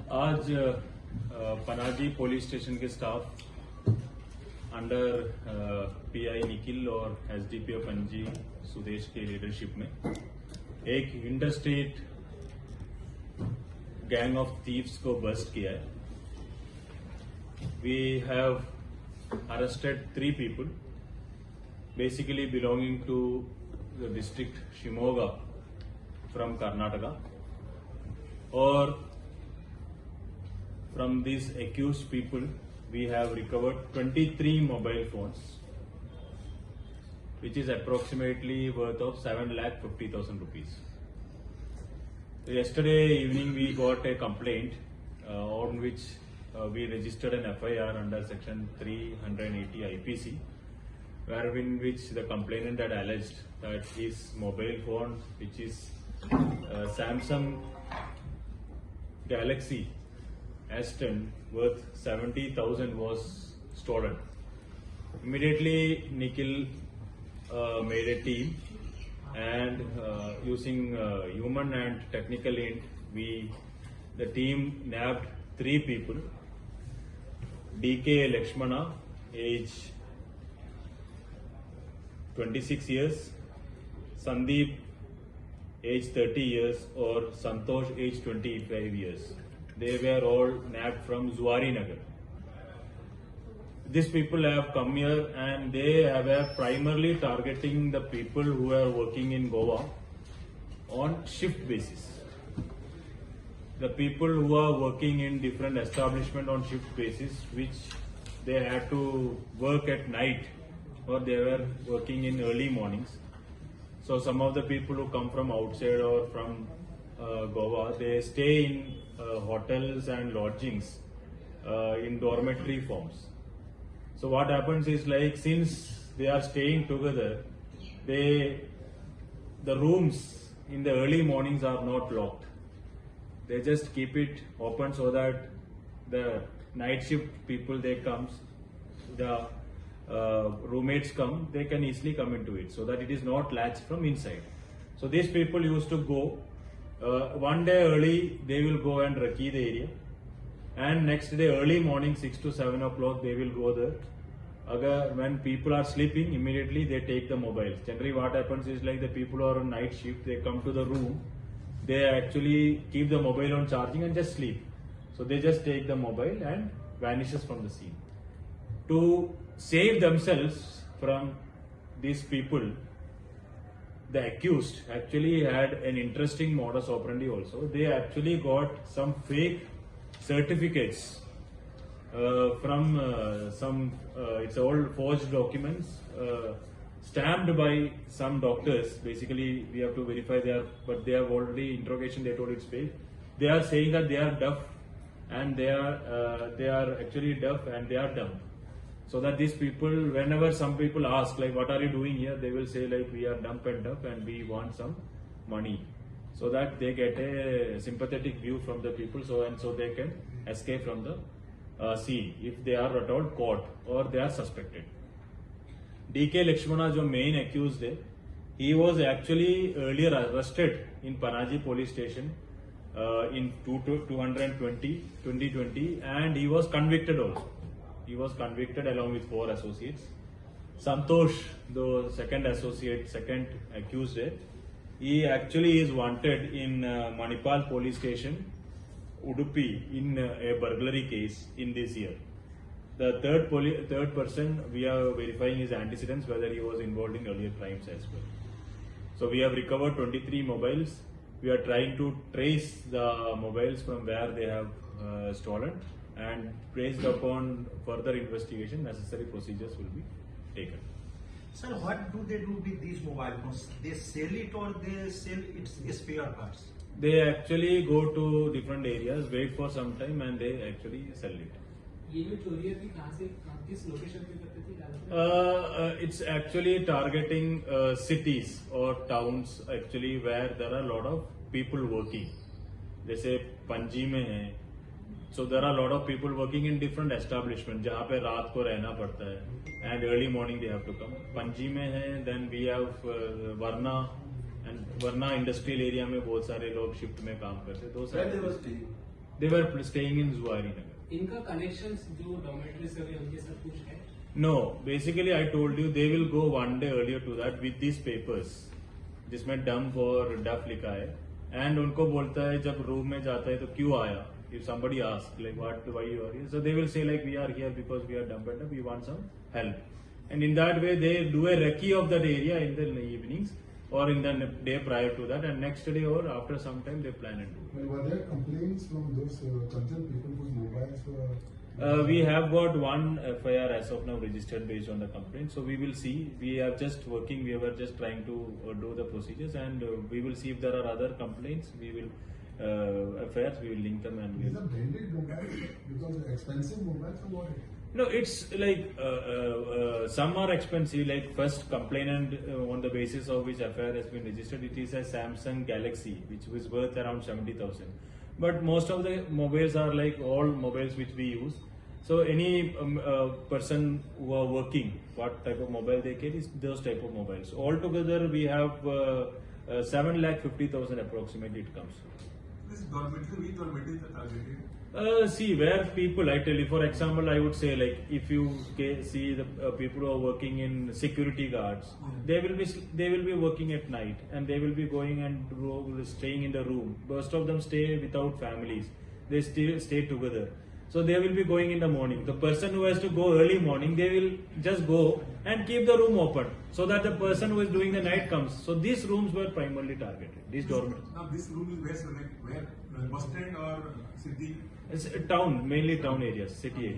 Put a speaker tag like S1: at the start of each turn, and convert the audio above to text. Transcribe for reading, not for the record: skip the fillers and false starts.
S1: आज Panaji police station के staff under pi Nikhil और एसडीपीओ पणजी सुदेश के लीडरशिप में एक इंटरस्टेट गैंग ऑफ थीव्स को बस्ट किया है. We have arrested 3 people basically belonging to the district Shimoga from Karnataka. Or from these accused people, we have recovered 23 mobile phones, which is approximately worth of 7,50,000 rupees. Yesterday evening we got a complaint on which we registered an FIR under section 380 IPC, wherein which the complainant had alleged that his mobile phone, which is Samsung Galaxy S10 worth 70,000 was stolen. Immediately Nikhil made a team and using human and technical int, the team nabbed 3 people. DK Lakshmana, age 26 years, Sandeep, age 30 years, or Santosh, age 25 years. They were all nabbed from Zuari Nagar. These people have come here and they were primarily targeting the people who are working in Goa on shift basis. The people who are working in different establishment on shift basis, which they had to work at night or they were working in early mornings. So some of the people who come from outside or from Goa, they stay in hotels and lodgings in dormitory forms. So what happens is, like, since they are staying together, the rooms in the early mornings are not locked. They just keep it open so that the night shift people, they comes, the roommates come, they can easily come into it so that it is not latched from inside. So these people used to go one day early, they will go and recce the area, and next day early morning 6 to 7 o'clock they will go there. When people are sleeping, immediately they take the mobiles. Generally what happens is, like, the people who are on night shift, they come to the room, they actually keep the mobile on charging and just sleep. So they just take the mobile and vanishes from the scene. To save themselves from these people, the accused actually had an interesting modus operandi also. They actually got some fake certificates from it's all forged documents stamped by some doctors. Basically, we have to verify but they have already interrogation, they told it's fake. They are saying that they are deaf and they are actually deaf and they are dumb. So that these people, whenever some people ask, like, what are you doing here, they will say, like, we are dumb and deaf and we want some money, so that they get a sympathetic view from the people, so they can escape from the scene if they are at all caught or they are suspected. DK Lakshmana, जो main accused है, he was actually earlier arrested in Panaji police station in 2020, and he was convicted also. He was convicted along with 4 associates. Santosh, the second accused, he actually is wanted in Manipal police station, Udupi, in a burglary case in this year. The third person, we are verifying his antecedents, whether he was involved in earlier crimes as well. So we have recovered 23 mobiles. We are trying to trace the mobiles from where they have stolen, and based upon further investigation, necessary procedures will be taken.
S2: Sir, what do they do with these mobile phones? They sell it or they sell its spare parts?
S1: They actually go to different areas, wait for some time, and they actually sell it. It's actually targeting cities or towns actually where there are a lot of people working. They say Panji mein hai. So there are a lot of people working in different establishments जहाँ पे रात को रहना पड़ता है, and early morning they have to come. Panji में है, then we have Varna, and Varna industrial area में बहुत सारे लोग शिफ्ट में काम करते हैं. Those are They were staying in Zuari Nagar.
S3: इनका कनेक्शंस जो डॉर्मेटरी से भी उनके साथ कुछ है?
S1: No, basically I told you they will go one day earlier to that with these papers, जिसमें dump और duff लिखा है, and उनको बोलता है जब रूम में जाता है तो क्यों आया? If somebody asks like why you are here, so they will say like we are here because we are dump and we want some help, and in that way they do a recce of that area in the evenings or in the day prior to that, and next day or after some time they plan and do.
S4: Well, were there complaints from those concerned people whose mobiles were?
S1: We have got one FIR as of now registered based on the complaint. So we will see. We are just working. We were just trying to do the procedures, and we will see if there are other complaints. We will FIRs. We will link them and.
S4: These are branded mobiles because expensive mobiles or what?
S1: No, it's like some are expensive. Like first complainant on the basis of which FIR has been registered, it is a Samsung Galaxy, which was worth around 70,000. But most of the mobiles are like all mobiles which we use. So any person who are working, what type of mobile they get is those type of mobiles. Altogether, we have 7,50,000 approximately it comes.
S5: This dormitory, which dormitory is targeted?
S1: See where people, I tell you, for example, I would say like if you see the people who are working in security guards, they will be working at night and they will be going and staying in the room. Most of them stay without families. They still stay together. So they will be going in the morning. The person who has to go early morning, they will just go and keep the room open so that the person who is doing the night comes. So these rooms were primarily targeted. These dormitories.
S5: Now this room is where bus stand or city?
S1: It's a town, mainly town areas, city areas.